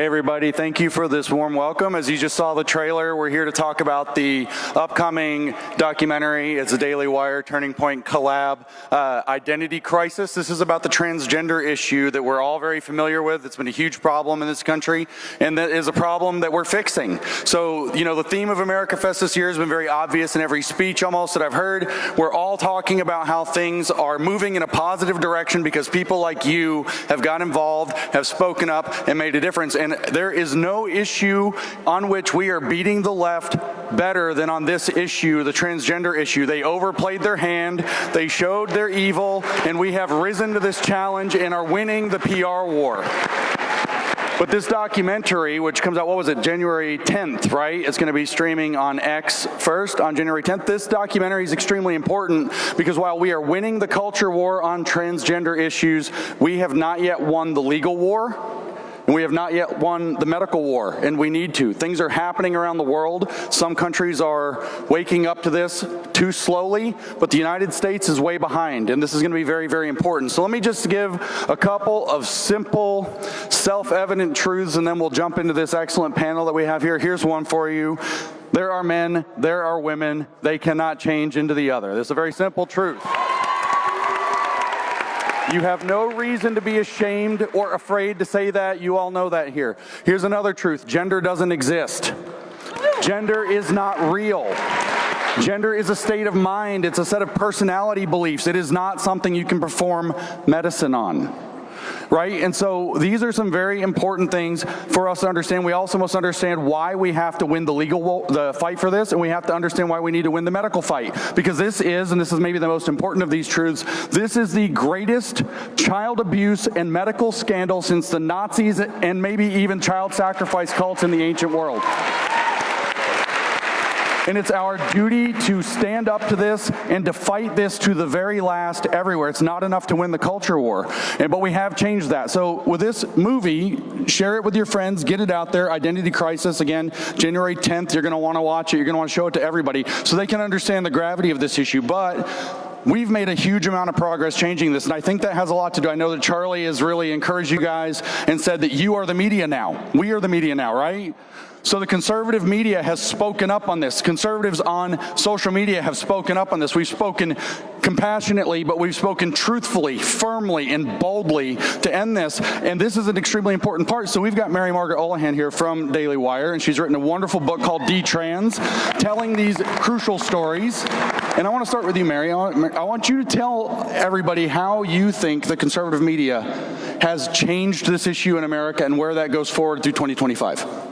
Hey everybody, thank you for this warm welcome. As you just saw the trailer, we're here to talk about the upcoming documentary. It's a Daily Wire Turning Point collab, Identity Crisis. This is about the transgender issue that we're all very familiar with. It's been a huge problem in this country, and that is a problem that we're fixing. So, you know, the theme of America Fest this year has been very obvious in every speech almost that I've heard. We're all talking about how things are moving in a positive direction because people like you have got involved, have spoken up, and made a difference. And there is no issue on which we are beating the left better than on this issue, the transgender issue. They overplayed their hand, they showed their evil, and we have risen to this challenge and are winning the PR war. But this documentary, which comes out, what was it, January 10th, right? It's going to be streaming on X first on January 10th. This documentary is extremely important because while we are winning the culture war on transgender issues, we have not yet won the legal war. And we have not yet won the medical war, and we need to. Things are happening around the world. Some countries are waking up to this too slowly, but the United States is way behind, and this is going to be very, very important. So let me just give a couple of simple, self-evident truths, and then we'll jump into this excellent panel that we have here. Here's one for you. There are men, there are women. They cannot change into the other. This is a very simple truth. You have no reason to be ashamed or afraid to say that. You all know that here. Here's another truth. Gender doesn't exist. Gender is not real. Gender is a state of mind. It's a set of personality beliefs. It is not something you can perform medicine on. Right? And so these are some very important things for us to understand. We also must understand why we have to win the fight for this, and we have to understand why we need to win the medical fight. Because this is, and this is maybe the most important of these truths, this is the greatest child abuse and medical scandal since the Nazis and maybe even child sacrifice cults in the ancient world. And it's our duty to stand up to this and to fight this to the very last everywhere. It's not enough to win the culture war, but we have changed that. So with this movie, share it with your friends, get it out there. Identity Crisis, again, January 10th, you're going to want to watch it. You're going to want to show it to everybody so they can understand the gravity of this issue. But we've made a huge amount of progress changing this, and I think that has a lot to do. I know that Charlie has really encouraged you guys and said that you are the media now. We are the media now, right? So the conservative media has spoken up on this. Conservatives on social media have spoken up on this. We've spoken compassionately, but we've spoken truthfully, firmly, and boldly to end this. And this is an extremely important part. So we've got Margaret here from Daily Wire, and she's written a wonderful book called D-Trans, telling these crucial stories. And I want to start with you, Mary. I want you to tell everybody how you think the conservative media has changed this issue in America and where that goes forward through 2025.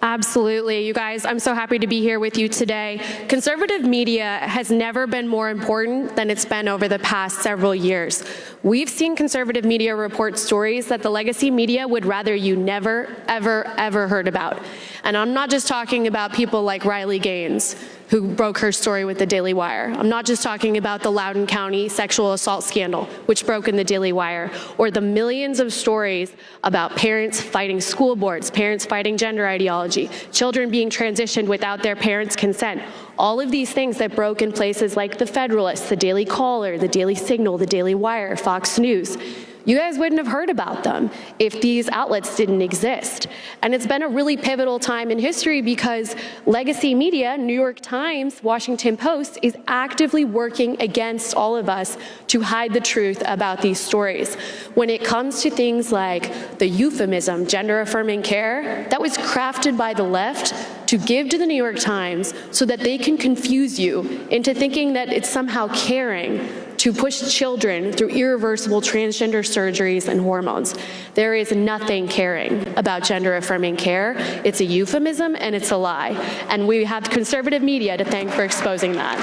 Absolutely. You guys, I'm so happy to be here with you today. Conservative media has never been more important than it's been over the past several years. We've seen conservative media report stories that the legacy media would rather you never, ever, ever heard about. And I'm not just talking about people like Riley Gaines, who broke her story with the Daily Wire. I'm not just talking about the Loudoun County sexual assault scandal, which broke in the Daily Wire, or the millions of stories about parents fighting school boards, parents fighting gender ideology, children being transitioned without their parents' consent. All of these things that broke in places like the Federalist, the Daily Caller, the Daily Signal, the Daily Wire, Fox News. You guys wouldn't have heard about them if these outlets didn't exist. And it's been a really pivotal time in history because legacy media, New York Times, Washington Post, is actively working against all of us to hide the truth about these stories. When it comes to things like the euphemism, gender-affirming care, that was crafted by the left to give to the New York Times so that they can confuse you into thinking that it's somehow caring to push children through irreversible transgender surgeries and hormones. There is nothing caring about gender-affirming care. It's a euphemism and it's a lie. And we have conservative media to thank for exposing that.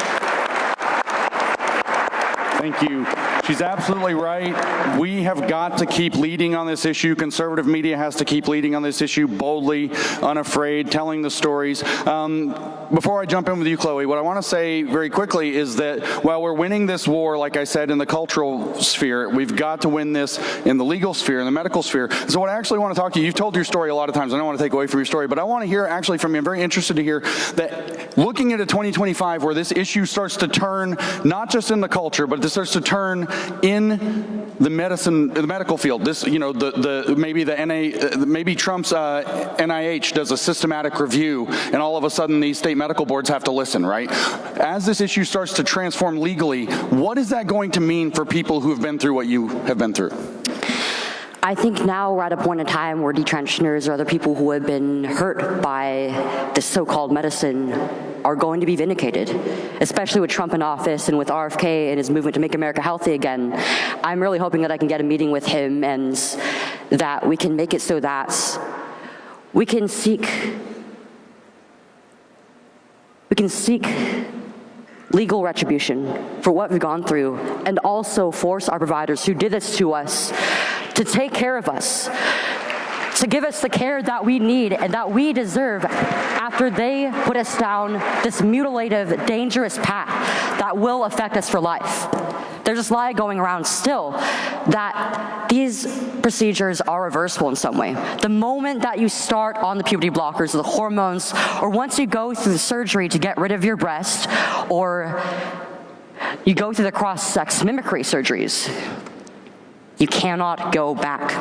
Thank you. She's absolutely right. We have got to keep leading on this issue. Conservative media has to keep leading on this issue boldly, unafraid, telling the stories. Before I jump in with you, Chloe, what I want to say very quickly is that while we're winning this war, like I said, in the cultural sphere, we've got to win this in the legal sphere, in the medical sphere. So what I actually want to talk to you, you've told your story a lot of times. I don't want to take away from your story, but I want to hear actually from you. I'm very interested to hear that looking at a 2025 where this issue starts to turn, not just in the culture, but this starts to turn in the medical field. This, maybe Trump's NIH does a systematic review, and all of a sudden these state medical boards have to listen, right? As this issue starts to transform legally, what is that going to mean for people who have been through what you have been through? I think now we're at a point in time where detransitioners or other people who have been hurt by this so-called medicine are going to be vindicated, especially with Trump in office and with RFK and his movement to make America healthy again. I'm really hoping that I can get a meeting with him and that we can make it so that we can seek legal retribution for what we've gone through, and also force our providers who did this to us to take care of us, to give us the care that we need and that we deserve after they put us down this mutilative, dangerous path that will affect us for life. There's this lie going around still that these procedures are reversible in some way. The moment that you start on the puberty blockers or the hormones, or once you go through the surgery to get rid of your breast, or you go through the cross-sex mimicry surgeries, you cannot go back.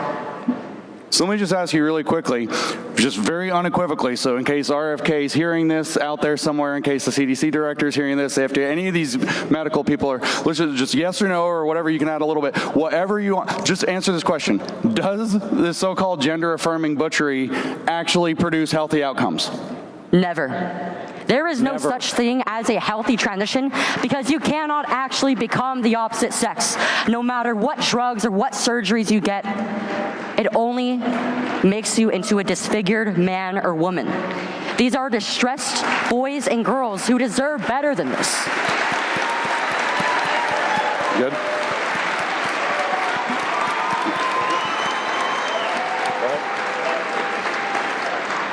So let me just ask you really quickly, just very unequivocally, so in case RFK is hearing this out there somewhere, in case the CDC director is hearing this, if any of these medical people are, listen, just yes or no, or whatever, you can add a little bit, whatever you want, just answer this question. Does this so-called gender-affirming butchery actually produce healthy outcomes? Never. There is no such thing as a healthy transition, because you cannot actually become the opposite sex. No matter what drugs or what surgeries you get, it only makes you into a disfigured man or woman. These are distressed boys and girls who deserve better than this. Good.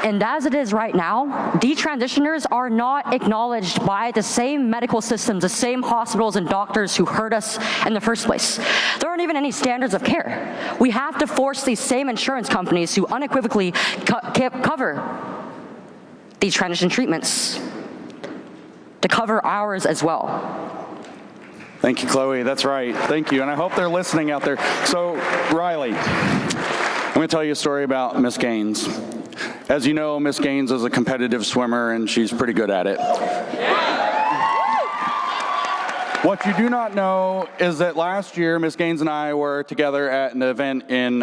And as it is right now, detransitioners are not acknowledged by the same medical systems, the same hospitals and doctors who hurt us in the first place. There aren't even any standards of care. We have to force these same insurance companies who unequivocally cover these transition treatments to cover ours as well. Thank you, Chloe. That's right. Thank you. And I hope they're listening out there. So, Riley, I'm going to tell you a story about Miss Gaines. As you know, Miss Gaines is a competitive swimmer, and she's pretty good at it. What you do not know is that last year, Miss Gaines and I were together at an event in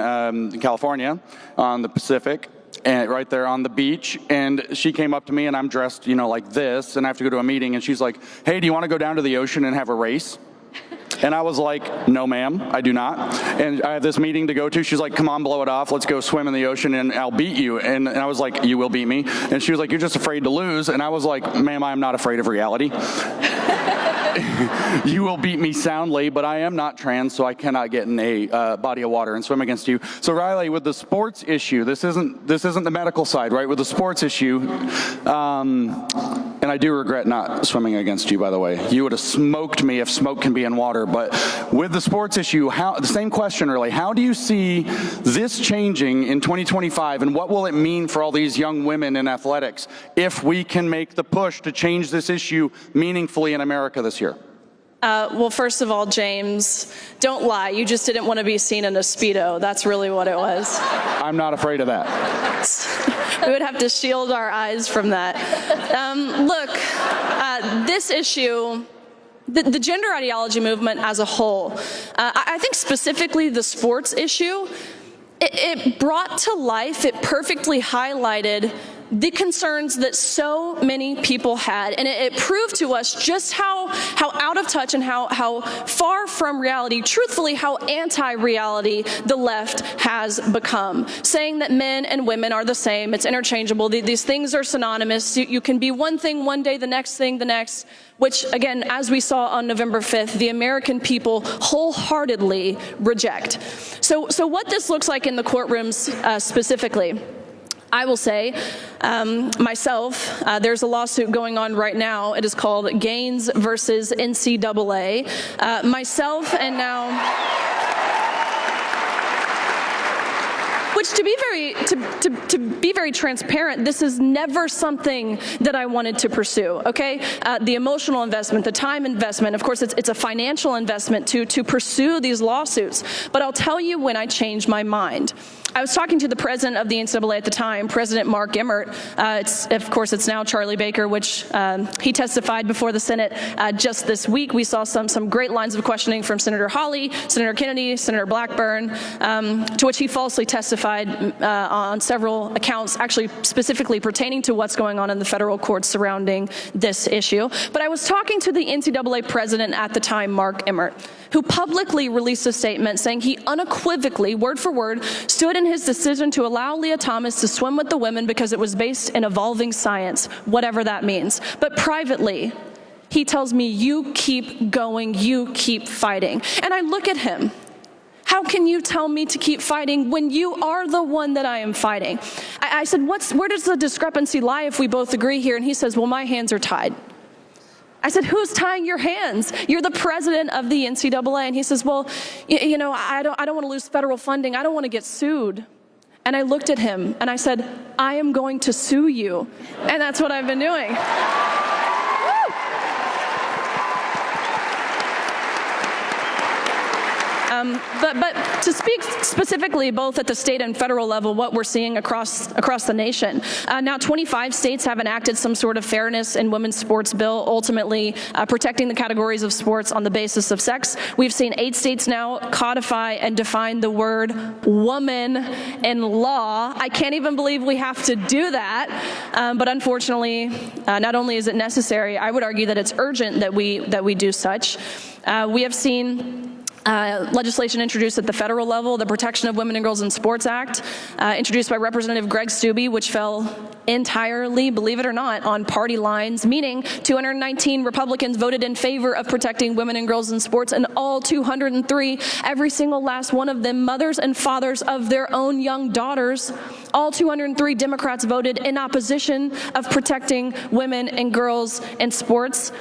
California on the Pacific, and right there on the beach, and she came up to me, and I'm dressed, like this, and I have to go to a meeting, and she's like, hey, do you want to go down to the ocean and have a race? And I was like, no, ma'am, I do not. And I have this meeting to go to. She's like, come on, blow it off. Let's go swim in the ocean, and I'll beat you. And I was like, you will beat me. And she was like, you're just afraid to lose. And I was like, ma'am, I am not afraid of reality. You will beat me soundly, but I am not trans, so I cannot get in a body of water and swim against you. So Riley, with the sports issue, this isn't the medical side, right? With the sports issue, and I do regret not swimming against you, by the way. You would have smoked me if smoke can be in water. But with the sports issue, the same question really, how do you see this changing in 2025, and what will it mean for all these young women in athletics if we can make the push to change this issue meaningfully in America this year? Well, first of all, James, don't lie. You just didn't want to be seen in a Speedo. That's really what it was. I'm not afraid of that. We would have to shield our eyes from that. This issue, the gender ideology movement as a whole, I think specifically the sports issue, it brought to life, it perfectly highlighted the concerns that so many people had, and it proved to us just how out of touch and how far from reality, truthfully, how anti-reality the left has become. Saying that men and women are the same, it's interchangeable, these things are synonymous, you can be one thing one day, the next thing the next, which, again, as we saw on November 5th, the American people wholeheartedly reject. So what this looks like in the courtrooms specifically, I will say, myself, there's a lawsuit going on right now. It is called Gaines versus NCAA. Myself and now, Which, to be very transparent, this is never something that I wanted to pursue. Okay, the emotional investment, the time investment. Of course, it's a financial investment to pursue these lawsuits. But I'll tell you when I changed my mind. I was talking to the president of the NCAA at the time, President Mark Emmert. Of course, it's now Charlie Baker, which he testified before the Senate just this week. We saw some great lines of questioning from Senator Hawley, Senator Kennedy, Senator Blackburn, to which he falsely testified on several accounts, actually specifically pertaining to what's going on in the federal courts surrounding this issue. But I was talking to the NCAA president at the time, Mark Emmert, who publicly released a statement saying he unequivocally, word for word, stood in his decision to allow Leah Thomas to swim with the women because it was based in evolving science, whatever that means. But privately, he tells me, you keep going, you keep fighting. And I look at him. How can you tell me to keep fighting when you are the one that I am fighting? I said, where does the discrepancy lie if we both agree here? And he says, well, my hands are tied. I said, who's tying your hands? You're the president of the NCAA. And he says, well, you know, I don't want to lose federal funding. I don't want to get sued. And I looked at him and I said, I am going to sue you. And that's what I've been doing. But to speak specifically both at the state and federal level, what we're seeing across the nation. Now 25 states have enacted some sort of fairness in women's sports bill, ultimately protecting the categories of sports on the basis of sex. We've seen 8 states now codify and define the word woman in law. I can't even believe we have to do that. But unfortunately, not only is it necessary, I would argue that it's urgent that we do such. We have seen legislation introduced at the federal level, the Protection of Women and Girls in Sports Act, introduced by Representative Greg Steube, which fell entirely, believe it or not, on party lines, meaning 219 Republicans voted in favor of protecting women and girls in sports, and all 203, every single last one of them, mothers and fathers of their own young daughters, all 203 Democrats voted in opposition of protecting women and girls in sports.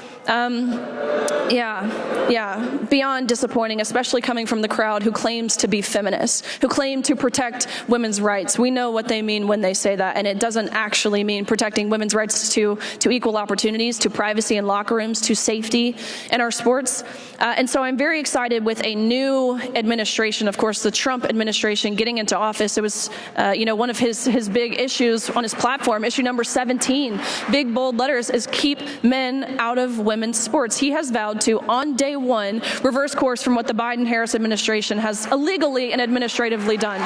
Beyond disappointing, especially coming from the crowd who claims to be feminist, who claim to protect women's rights. We know what they mean when they say that, and it doesn't actually mean protecting women's rights to equal opportunities, to privacy in locker rooms, to safety in our sports. And so I'm very excited with a new administration, of course, the Trump administration getting into office. It was, one of his big issues on his platform, issue number 17, big bold letters, is keep men out of women's sports. He has vowed to, on day one, reverse course from what the Biden-Harris administration has illegally and administratively done.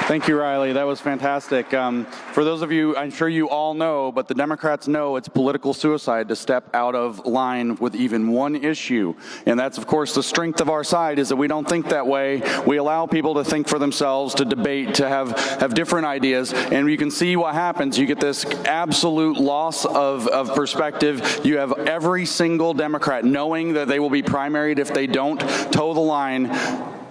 Thank you, Riley. That was fantastic. For those of you, I'm sure you all know, but the Democrats know it's political suicide to step out of line with even one issue. And that's, of course, the strength of our side, is that we don't think that way. We allow people to think for themselves, to debate, to have different ideas. And you can see what happens. You get this absolute loss of perspective. You have every single Democrat knowing that they will be primaried if they don't toe the line,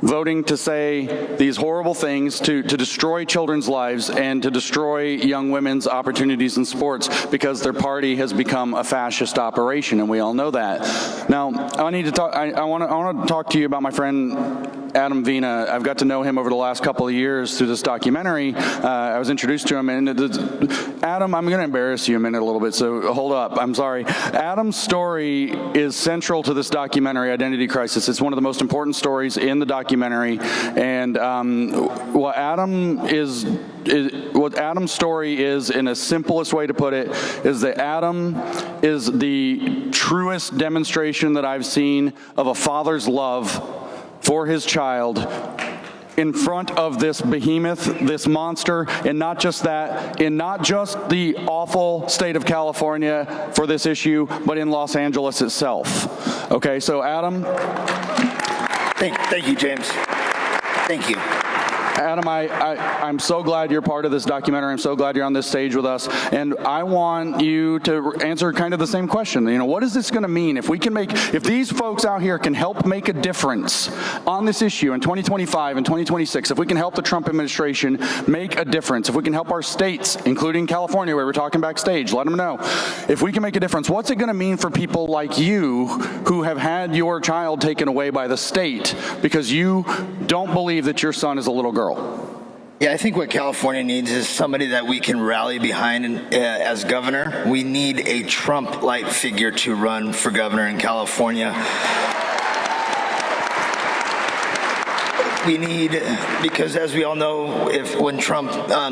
voting to say these horrible things, to destroy children's lives and to destroy young women's opportunities in sports, because their party has become a fascist operation, and we all know that. Now, I want to talk to you about my friend Adam Vena. I've got to know him over the last couple of years through this documentary. I was introduced to him, and Adam, I'm going to embarrass you a minute a little bit, so hold up. I'm sorry. Adam's story is central to this documentary, Identity Crisis. It's one of the most important stories in the documentary, and what Adam's story is, in the simplest way to put it, is that Adam is the truest demonstration that I've seen of a father's love for his child in front of this behemoth, this monster, and not just that, in not just the awful state of California for this issue, but in Los Angeles itself. Okay, so Adam. Thank you, James. Thank you. Adam, I'm so glad you're part of this documentary. I'm so glad you're on this stage with us. And I want you to answer kind of the same question. You know, what is this going to mean if these folks out here can help make a difference on this issue in 2025 and 2026, if we can help the Trump administration make a difference, if we can help our states, including California, where we're talking backstage, let them know. If we can make a difference, what's it going to mean for people like you who have had your child taken away by the state because you don't believe that your son is a little girl? Yeah, I think what California needs is somebody that we can rally behind as governor. We need a Trump-like figure to run for governor in California. We need, because as we all know, when Trump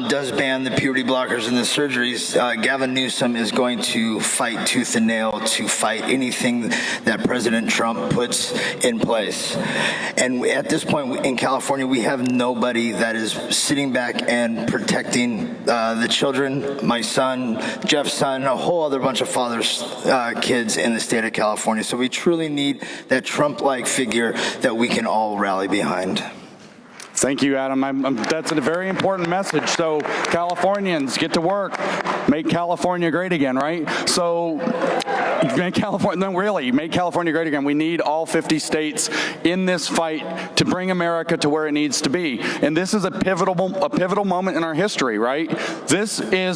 does ban the puberty blockers and the surgeries, Gavin Newsom is going to fight tooth and nail to fight anything that President Trump puts in place. And at this point in California, we have nobody that is sitting back and protecting the children, my son, Jeff's son, a whole other bunch of fathers' kids in the state of California. So we truly need that Trump-like figure that we can all rally behind. Thank you, Adam. That's a very important message. So Californians, get to work. Make California great again, right? So make California great again. We need all 50 states in this fight to bring America to where it needs to be. And this is a pivotal moment in our history, right?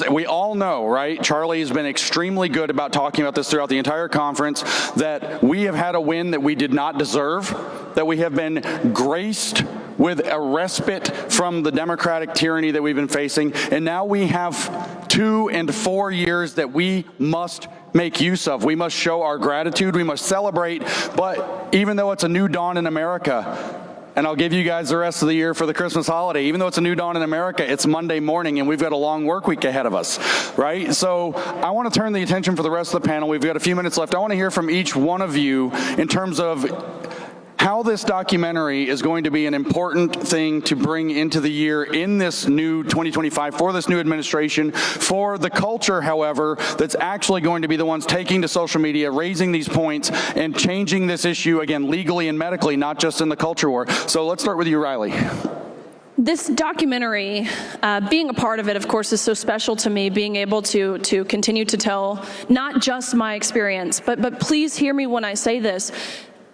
We all know, right? Charlie has been extremely good about talking about this throughout the entire conference, that we have had a win that we did not deserve, that we have been graced with a respite from the Democratic tyranny that we've been facing. And now we have 2 and 4 years that we must make use of. We must show our gratitude. We must celebrate. But even though it's a new dawn in America, and I'll give you guys the rest of the year for the Christmas holiday, even though it's a new dawn in America, it's Monday morning and we've got a long work week ahead of us, right? So I want to turn the attention for the rest of the panel. We've got a few minutes left. I want to hear from each one of you in terms of how this documentary is going to be an important thing to bring into the year in this new 2025 for this new administration, for the culture, however, that's actually going to be the ones taking to social media, raising these points, and changing this issue, again, legally and medically, not just in the culture war. So let's start with you, Riley. This documentary, being a part of it, of course, is so special to me, being able to continue to tell not just my experience, but please hear me when I say this.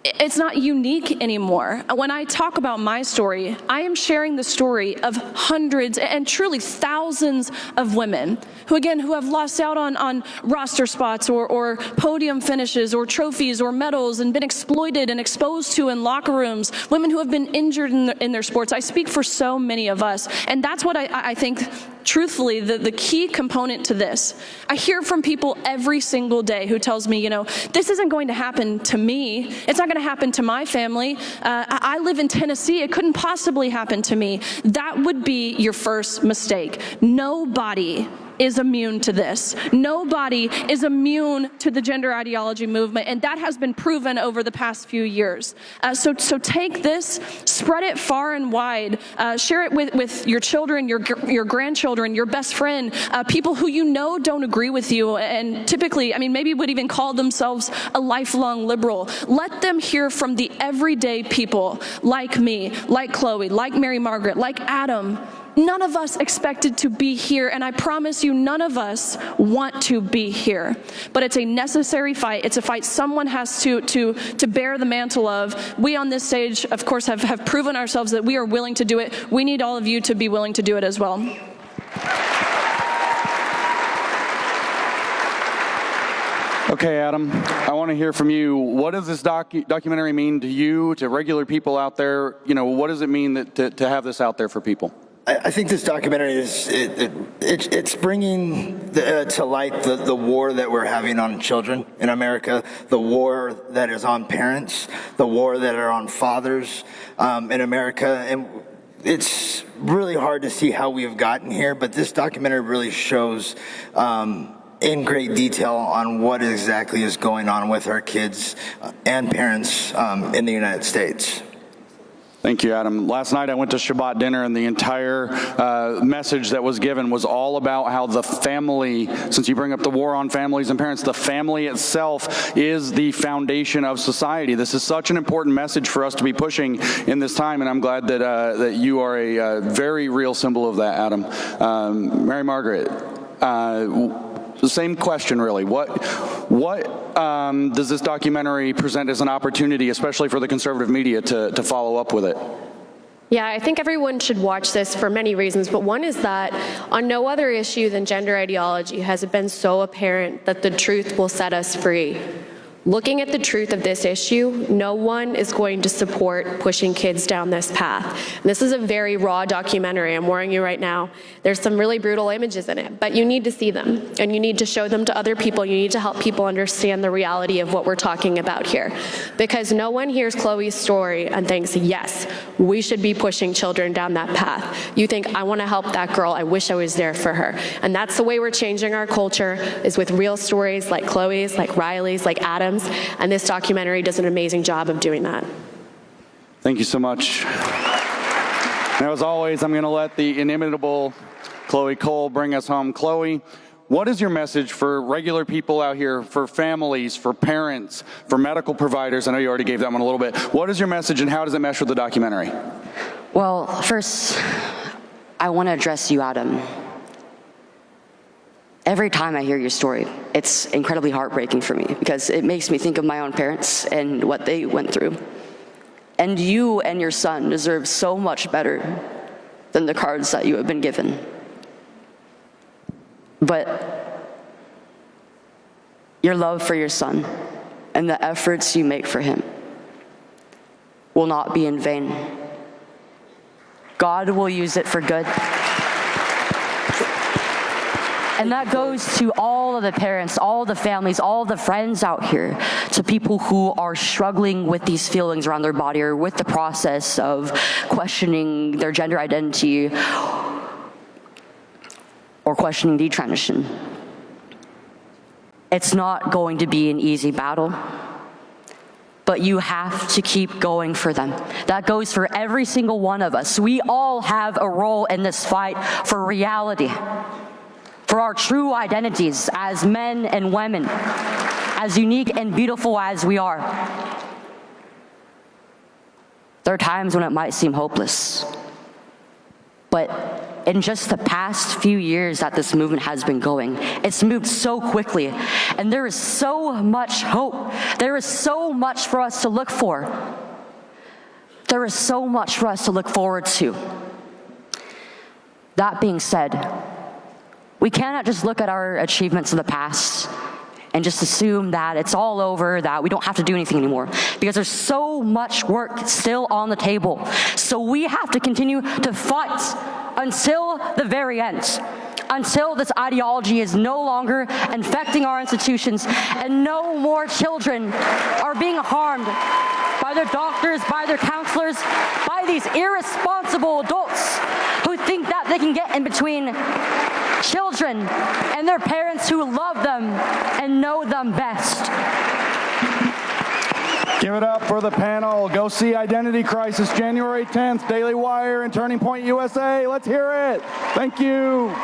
It's not unique anymore. When I talk about my story, I am sharing the story of hundreds and truly thousands of women who have lost out on roster spots or podium finishes or trophies or medals and been exploited and exposed to in locker rooms, women who have been injured in their sports. I speak for so many of us, and that's what I think, truthfully, the key component to this. I hear from people every single day who tells me, this isn't going to happen to me. It's not going to happen to my family. I live in Tennessee. It couldn't possibly happen to me. That would be your first mistake. Nobody is immune to this. Nobody is immune to the gender ideology movement, and that has been proven over the past few years. So take this, spread it far and wide, share it with your children, your grandchildren, your best friend, people who don't agree with you, and typically, maybe would even call themselves a lifelong liberal. Let them hear from the everyday people like me, like Chloe, like Mary Margaret, like Adam. None of us expected to be here, and I promise you, none of us want to be here. But it's a necessary fight. It's a fight someone has to bear the mantle of. We on this stage, of course, have proven ourselves that we are willing to do it. We need all of you to be willing to do it as well. Okay, Adam, I want to hear from you. What does this documentary mean to you, to regular people out there? What does it mean to have this out there for people? I think this documentary it's bringing to light the war that we're having on children in America, the war that is on parents, the war that are on fathers in America. And it's really hard to see how we have gotten here, but this documentary really shows in great detail on what exactly is going on with our kids and parents in the United States. Thank you, Adam. Last night I went to Shabbat dinner, and the entire message that was given was all about how the family, since you bring up the war on families and parents, the family itself is the foundation of society. This is such an important message for us to be pushing in this time, and I'm glad that that you are a very real symbol of that, Adam. Mary Margaret, the same question, really. What does this documentary present as an opportunity, especially for the conservative media, to follow up with it? Yeah, I think everyone should watch this for many reasons, but one is that on no other issue than gender ideology has it been so apparent that the truth will set us free. Looking at the truth of this issue, no one is going to support pushing kids down this path. And this is a very raw documentary, I'm warning you right now. There's some really brutal images in it, but you need to see them, and you need to show them to other people. You need to help people understand the reality of what we're talking about here. Because no one hears Chloe's story and thinks, yes, we should be pushing children down that path. You think, I want to help that girl, I wish I was there for her. And that's the way we're changing our culture, is with real stories like Chloe's, like Riley's, like Adam's. And this documentary does an amazing job of doing that. Thank you so much. Now, as always, I'm going to let the inimitable Chloe Cole bring us home. Chloe, what is your message for regular people out here, for families, for parents, for medical providers? I know you already gave that one a little bit. What is your message, and how does it mesh with the documentary? Well, first, I want to address you, Adam. Every time I hear your story, it's incredibly heartbreaking for me because it makes me think of my own parents and what they went through. And you and your son deserve so much better than the cards that you have been given. But your love for your son and the efforts you make for him will not be in vain. God will use it for good. And that goes to all of the parents, all the families, all the friends out here, to people who are struggling with these feelings around their body or with the process of questioning their gender identity or questioning detransition. It's not going to be an easy battle, but you have to keep going for them. That goes for every single one of us. We all have a role in this fight for reality, for our true identities as men and women, as unique and beautiful as we are. There are times when it might seem hopeless, but in just the past few years that this movement has been going, it's moved so quickly, and there is so much hope. There is so much for us to look for. There is so much for us to look forward to. That being said, we cannot just look at our achievements in the past and just assume that it's all over, that we don't have to do anything anymore, because there's so much work still on the table. So we have to continue to fight until the very end, until this ideology is no longer infecting our institutions and no more children are being harmed by their doctors, by their counselors, by these irresponsible adults who think that they can get in between children and their parents who love them and know them best. Give it up for the panel. Go see Identity Crisis, January 10th, Daily Wire and Turning Point USA. Let's hear it. Thank you.